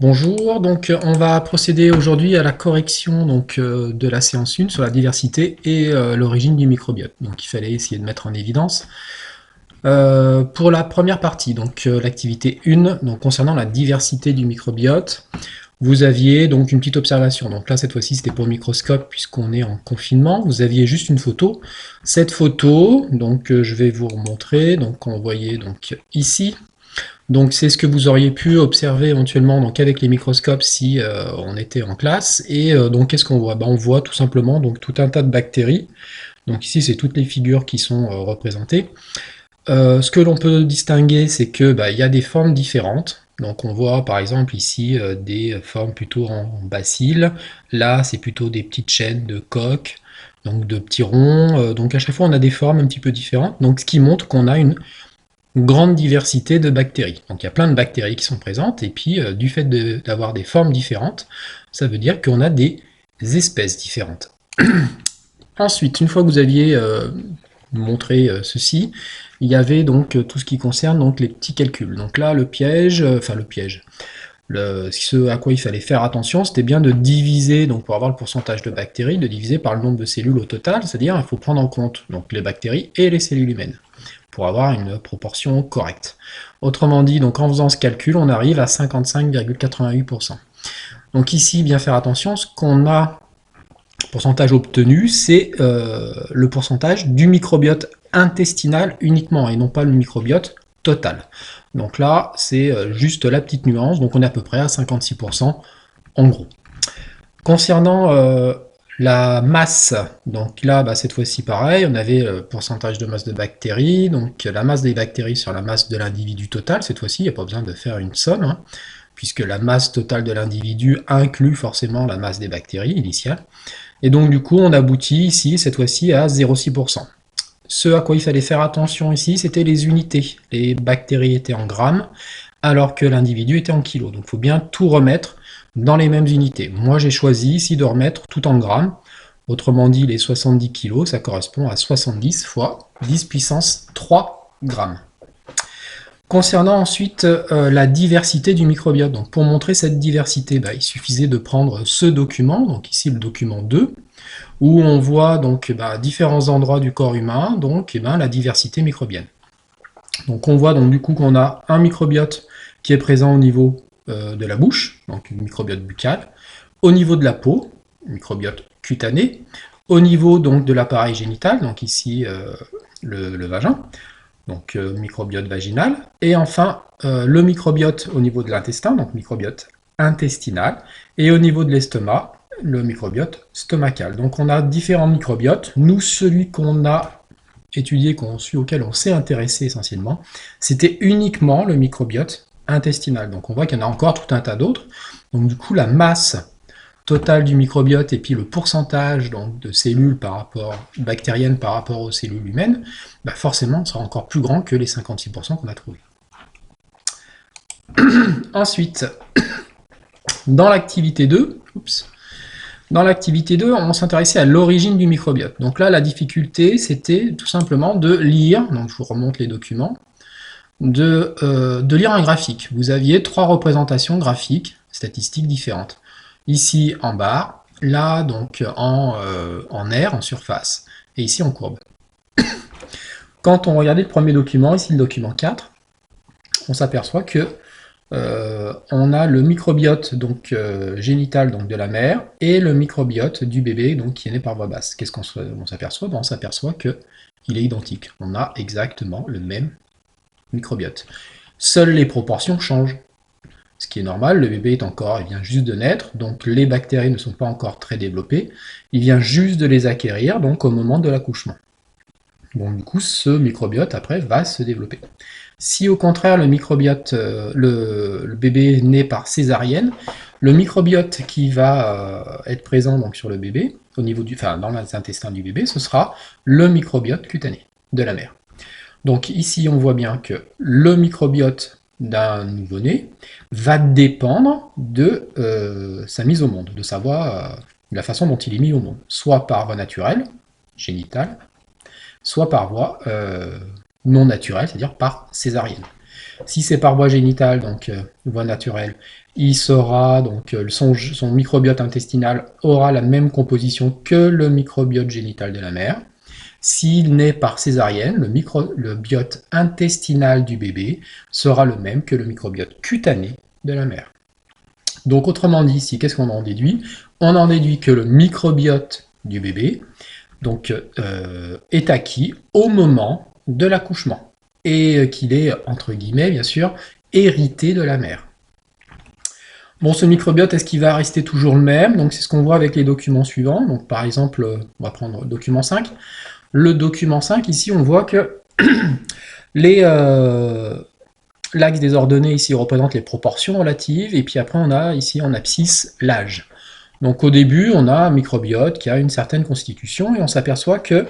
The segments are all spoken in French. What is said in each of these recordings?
Bonjour, donc on va procéder aujourd'hui à la correction de la séance 1 sur la diversité et l'origine du microbiote. Donc il fallait essayer de mettre en évidence. Pour la première partie, l'activité 1, donc concernant la diversité du microbiote, vous aviez donc une petite observation. Donc là, cette fois-ci, c'était pour le microscope puisqu'on est en confinement. Vous aviez juste une photo. Cette photo, je vais vous remontrer. Donc on voyait donc ici. Donc c'est ce que vous auriez pu observer éventuellement donc avec les microscopes si on était en classe. Et donc qu'est-ce qu'on voit? On voit tout simplement donc tout un tas de bactéries. Donc ici c'est toutes les figures qui sont représentées. Ce que l'on peut distinguer, c'est que il y a des formes différentes. Donc on voit par exemple ici des formes plutôt en bacilles. Là c'est plutôt des petites chaînes de coques, donc de petits ronds. Donc à chaque fois on a des formes un petit peu différentes. Donc ce qui montre qu'on a une grande diversité de bactéries. Donc il y a plein de bactéries qui sont présentes, et puis du fait d'avoir des formes différentes, ça veut dire qu'on a des espèces différentes. Ensuite, une fois que vous aviez montré ceci, il y avait donc tout ce qui concerne donc les petits calculs. Donc là, le piège, ce à quoi il fallait faire attention, c'était bien de diviser, donc pour avoir le pourcentage de bactéries, de diviser par le nombre de cellules au total, c'est-à-dire il faut prendre en compte donc les bactéries et les cellules humaines pour avoir une proportion correcte. Autrement dit, donc en faisant ce calcul, on arrive à 55,88%. Donc ici, bien faire attention, ce qu'on a, pourcentage obtenu, c'est le pourcentage du microbiote intestinal uniquement, et non pas le microbiote total. Donc là, c'est juste la petite nuance, donc on est à peu près à 56% en gros. Concernant la masse, donc là, cette fois-ci pareil, on avait le pourcentage de masse de bactéries, donc la masse des bactéries sur la masse de l'individu total, cette fois-ci, il n'y a pas besoin de faire une somme, hein, puisque la masse totale de l'individu inclut forcément la masse des bactéries initiale. Et donc du coup, on aboutit ici, cette fois-ci, à 0,6%. Ce à quoi il fallait faire attention ici, c'était les unités. Les bactéries étaient en grammes, alors que l'individu était en kilos. Donc il faut bien tout remettre dans les mêmes unités. Moi j'ai choisi ici de remettre tout en grammes. Autrement dit, les 70 kilos, ça correspond à 70 fois 10 puissance 3 grammes. Concernant ensuite la diversité du microbiote, donc pour montrer cette diversité, il suffisait de prendre ce document, donc ici le document 2, où on voit donc différents endroits du corps humain, donc la diversité microbienne. Donc on voit donc du coup qu'on a un microbiote qui est présent au niveau de la bouche, donc le microbiote buccal, au niveau de la peau, microbiote cutané, au niveau donc de l'appareil génital, donc ici le vagin, donc microbiote vaginal, et enfin le microbiote au niveau de l'intestin, donc microbiote intestinal, et au niveau de l'estomac, le microbiote stomacal. Donc on a différents microbiotes. Nous, celui qu'on a étudié, auquel on s'est intéressé essentiellement, c'était uniquement le microbiote intestinal. Donc on voit qu'il y en a encore tout un tas d'autres. Donc du coup, la masse totale du microbiote et puis le pourcentage donc, de cellules bactériennes par rapport aux cellules humaines, forcément sera encore plus grand que les 56% qu'on a trouvé. Ensuite, dans l'activité 2, on s'intéressait à l'origine du microbiote. Donc là, la difficulté, c'était tout simplement de lire, donc je vous remonte les documents, de lire un graphique. Vous aviez 3 représentations graphiques, statistiques différentes. Ici en barre, là donc en air, en surface, et ici en courbe. Quand on regardait le premier document, ici le document 4, on s'aperçoit que on a le microbiote génital donc, de la mère et le microbiote du bébé donc, qui est né par voie basse. Qu'est-ce qu'on s'aperçoit? On s'aperçoit qu'il est identique. On a exactement le même microbiote. Seules les proportions changent. Ce qui est normal, le bébé il vient juste de naître, donc les bactéries ne sont pas encore très développées. Il vient juste de les acquérir donc au moment de l'accouchement. Bon, du coup, ce microbiote après va se développer. Si au contraire le microbiote, le bébé est né par césarienne, le microbiote qui va être présent donc, sur le bébé, dans les intestins du bébé, ce sera le microbiote cutané de la mère. Donc ici, on voit bien que le microbiote d'un nouveau-né va dépendre de sa mise au monde, de la façon dont il est mis au monde, soit par voie naturelle, génitale, soit par voie non naturelle, c'est-à-dire par césarienne. Si c'est par voie génitale, donc voie naturelle, il sera donc son microbiote intestinal aura la même composition que le microbiote génital de la mère. S'il naît par césarienne, le biote intestinal du bébé sera le même que le microbiote cutané de la mère. Donc autrement dit, ici, qu'est-ce qu'on en déduit? On en déduit que le microbiote du bébé donc, est acquis au moment de l'accouchement et qu'il est, entre guillemets, bien sûr, hérité de la mère. Bon, ce microbiote, est-ce qu'il va rester toujours le même? Donc c'est ce qu'on voit avec les documents suivants. Donc par exemple, on va prendre le document 5. Le document 5, ici, on voit que l'axe des ordonnées ici représente les proportions relatives, et puis après on a ici en abscisse l'âge. Donc au début, on a un microbiote qui a une certaine constitution, et on s'aperçoit que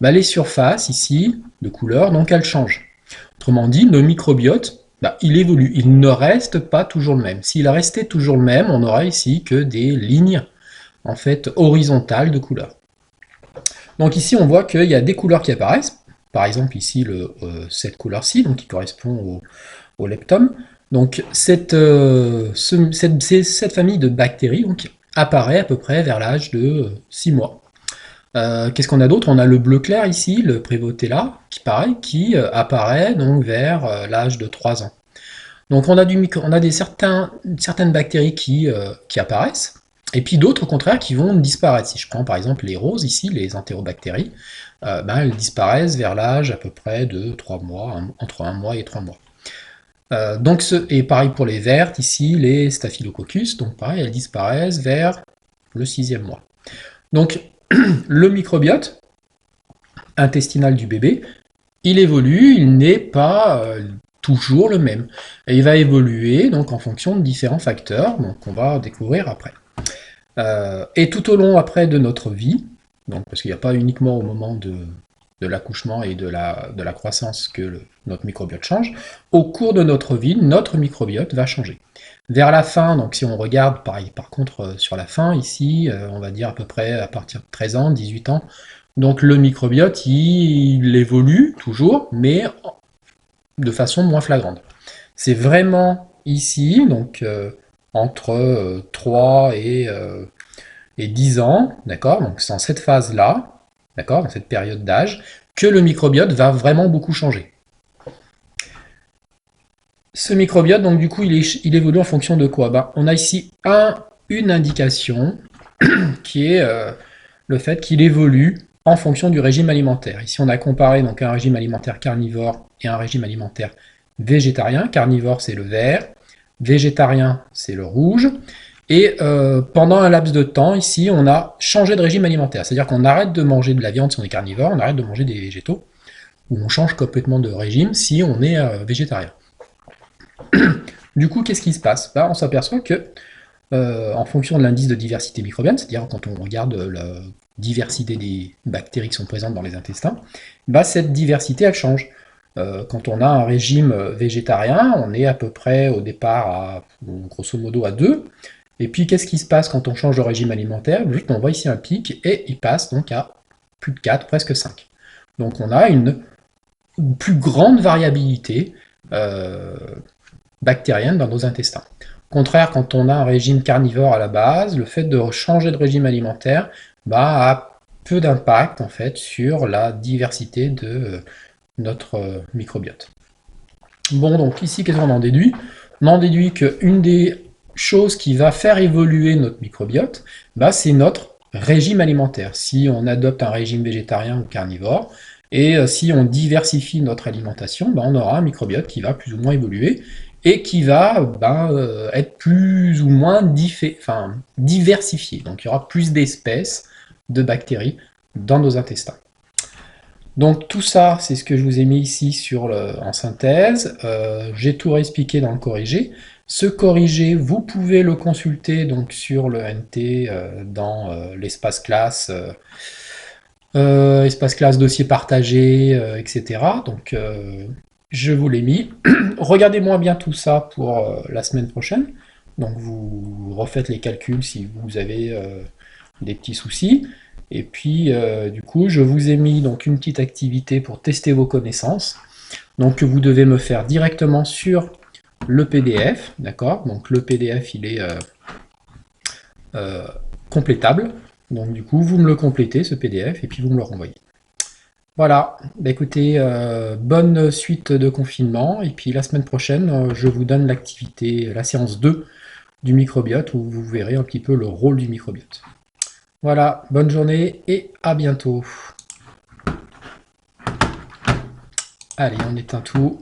les surfaces ici, de couleur, donc elles changent. Autrement dit, le microbiote, il évolue, il ne reste pas toujours le même. S'il restait toujours le même, on n'aurait ici que des lignes en fait horizontales de couleur. Donc ici, on voit qu'il y a des couleurs qui apparaissent. Par exemple, ici, cette couleur-ci, donc qui correspond au leptum. Donc cette famille de bactéries donc, apparaît à peu près vers l'âge de 6 mois. Qu'est-ce qu'on a d'autre? On a le bleu clair ici, le Prevotella, qui apparaît donc vers l'âge de 3 ans. Donc on a certaines bactéries qui apparaissent, et puis d'autres au contraire qui vont disparaître. Si je prends par exemple les roses ici, les entérobactéries, elles disparaissent vers l'âge à peu près de 3 mois, entre 1 mois et 3 mois. Et pareil pour les vertes, ici les Staphylococcus, donc pareil, elles disparaissent vers le 6e mois. Donc le microbiote intestinal du bébé, il évolue, il n'est pas toujours le même. Et il va évoluer donc en fonction de différents facteurs, donc qu'on va découvrir après. Et tout au long après de notre vie, donc parce qu'il n'y a pas uniquement au moment de l'accouchement et de la croissance que notre microbiote change, au cours de notre vie, notre microbiote va changer. Vers la fin, donc si on regarde par contre sur la fin, ici, on va dire à peu près à partir de 13 ans, 18 ans, donc le microbiote, il évolue toujours, mais de façon moins flagrante. C'est vraiment ici, donc entre 3 et 10 ans, d'accord, donc c'est dans cette phase-là, d'accord, dans cette période d'âge, que le microbiote va vraiment beaucoup changer. Ce microbiote, donc du coup, il évolue en fonction de quoi? On a ici une indication qui est le fait qu'il évolue en fonction du régime alimentaire. Ici, on a comparé donc un régime alimentaire carnivore et un régime alimentaire végétarien. Carnivore, c'est le vert, végétarien, c'est le rouge. Et pendant un laps de temps, ici, on a changé de régime alimentaire. C'est-à-dire qu'on arrête de manger de la viande si on est carnivore, on arrête de manger des végétaux, ou on change complètement de régime si on est végétarien. Du coup, qu'est-ce qui se passe? On s'aperçoit que, en fonction de l'indice de diversité microbienne, c'est-à-dire quand on regarde la diversité des bactéries qui sont présentes dans les intestins, cette diversité, elle change. Quand on a un régime végétarien, on est à peu près au départ grosso modo à 2. Et puis qu'est-ce qui se passe quand on change de régime alimentaire? Juste on voit ici un pic et il passe donc à plus de 4, presque 5. Donc on a une plus grande variabilité bactérienne dans nos intestins. Au contraire, quand on a un régime carnivore à la base, le fait de changer de régime alimentaire a peu d'impact en fait sur la diversité de notre microbiote. Bon, donc ici, qu'est-ce qu'on en déduit? On en déduit qu'une des choses qui va faire évoluer notre microbiote, c'est notre régime alimentaire. Si on adopte un régime végétarien ou carnivore, et si on diversifie notre alimentation, on aura un microbiote qui va plus ou moins évoluer, et qui va être plus ou moins diversifié. Donc il y aura plus d'espèces de bactéries dans nos intestins. Donc tout ça, c'est ce que je vous ai mis ici en synthèse. J'ai tout réexpliqué dans le corrigé. Ce corrigé, vous pouvez le consulter donc sur le NT dans l'espace classe, dossier partagé, etc. Donc je vous l'ai mis. Regardez-moi bien tout ça pour la semaine prochaine. Donc vous refaites les calculs si vous avez des petits soucis. Et puis du coup, je vous ai mis donc une petite activité pour tester vos connaissances. donc que vous devez me faire directement sur le PDF, d'accord? Donc le PDF, il est complétable. Donc du coup, vous me le complétez, ce PDF, et puis vous me le renvoyez. Voilà, bah, écoutez, bonne suite de confinement, et puis la semaine prochaine, je vous donne l'activité, la séance 2 du microbiote, où vous verrez un petit peu le rôle du microbiote. Voilà, bonne journée, et à bientôt. Allez, on éteint tout.